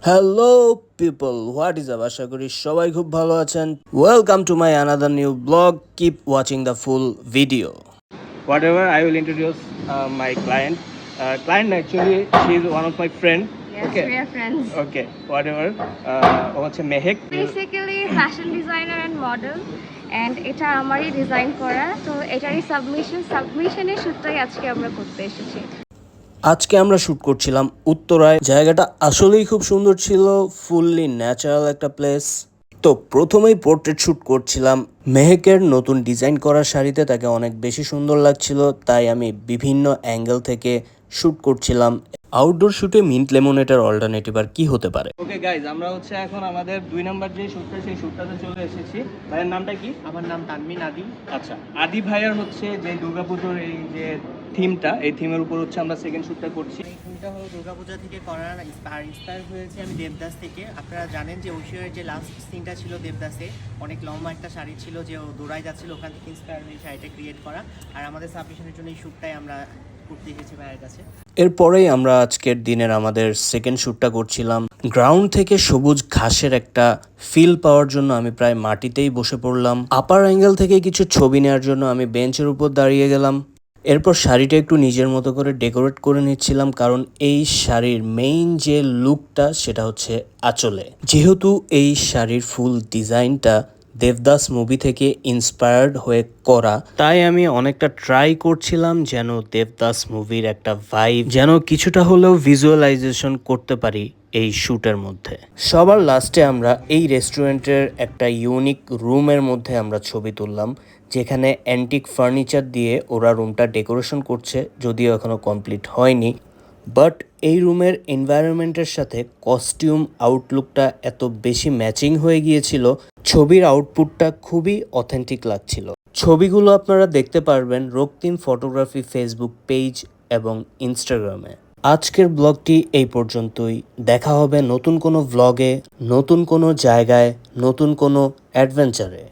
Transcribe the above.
Hello people, what is up? আশা করি সবাই খুব ভালো আছেন। Welcome to my another new blog. Keep watching the full video. Whatever, I will introduce my client. Client actually, she is one of my friend. Yes, Okay. we are friends. Okay, whatever. ও হচ্ছে Mehak. Basically, fashion designer and model. And এটা আমারই design করা, তো এটারই সাবমিশনের শুটটাই আজকে আমরা করতে এসেছি। আজকে আমরা শ্যুট করছিলাম উত্তরায়। জায়গাটা আসলেই খুব সুন্দর ছিল, ফুললি ন্যাচারাল একটা প্লেস। তো প্রথমেই পোর্ট্রেট শ্যুট করছিলাম মেহেকের নতুন ডিজাইন করা শাড়িতে। তাকে অনেক বেশি সুন্দর লাগছিল, তাই আমি বিভিন্ন অ্যাঙ্গেল থেকে শ্যুট করছিলাম। আউটডোর শ্যুটে মিন্ট লেমনেটার অল্টারনেটিভ আর কি হতে পারে। ওকে গাইজ, আমরা হচ্ছে এখন আমাদের 2 নাম্বার যে শ্যুটটা, সেই শ্যুটটাতে চলে এসেছি। ভাইয়ের নামটা কি? আমার নাম তানমিন আদি। আচ্ছা, আদি ভাইয়ার হচ্ছে যে দুর্গাপুজোর এই যে থিমটা, এই থিমের উপর হচ্ছে আমরা সেকেন্ড শ্যুটটা করছি। এই থিমটা হলো দুর্গাপূজা থেকে করা, ইন্সপায়ার হয়েছে আমি দেবদাস থেকে। আপনারা জানেন যে ঐশ্বরের যে লাস্ট সিনটা ছিল দেবদাসে, অনেক লম্বা একটা শাড়ি ছিল যে ও দৌড়ায় যাচ্ছিল, ওখান থেকে ইন্সপায়ার হয়ে শাড়িটা ক্রিয়েট করা। আর আমাদের সাবমিশনের জন্য এই শ্যুটটাই আমরা করতে এসেছি ভাইয়ের কাছে। এরপরেই আমরা আজকের দিনের আমাদের সেকেন্ড শ্যুটটা করছিলাম। গ্রাউন্ড থেকে সবুজ ঘাসের একটা ফিল পাওয়ার জন্য আমি প্রায় মাটিতেই বসে পড়লাম। আপার অ্যাঙ্গেল থেকে কিছু ছবি নেওয়ার জন্য আমি বেঞ্চের উপর দাঁড়িয়ে গেলাম। এরপর শাড়িটা একটু নিজের মতো করে ডেকোরেট করে নিচ্ছিলাম, কারণ এই শাড়ির মেইন যে লুকটা সেটা হচ্ছে আঁচলে। যেহেতু এই শাড়ির ফুল ডিজাইনটা দেবদাস মুভি থেকে ইন্সপায়ার্ড হয়ে করা, তাই আমি অনেকটা ট্রাই করছিলাম যেন দেবদাস মুভির একটা ভাইব যেন কিছুটা হলেও ভিজুয়ালাইজেশন করতে পারি এই শ্যুটের মধ্যে। সবার লাস্টে আমরা এই রেস্টুরেন্টের একটা ইউনিক রুমের মধ্যে আমরা ছবি তুললাম, যেখানে অ্যান্টিক ফার্নিচার দিয়ে ওরা রুমটা ডেকোরেশন করছে, যদিও এখনও কমপ্লিট হয়নি। বাট এই রুমের এনভায়রনমেন্টের সাথে কস্টিউম আউটলুকটা এত বেশি ম্যাচিং হয়ে গিয়েছিল, ছবির আউটপুটটা খুবই অথেন্টিক লাগছিল। ছবিগুলো আপনারা দেখতে পারবেন রক্তিম ফটোগ্রাফি ফেসবুক পেজ এবং ইনস্টাগ্রামে। আজকের ব্লগটি এই পর্যন্তই। দেখা হবে নতুন কোনো ব্লগে, নতুন কোনো জায়গায়, নতুন কোনো অ্যাডভেঞ্চারে।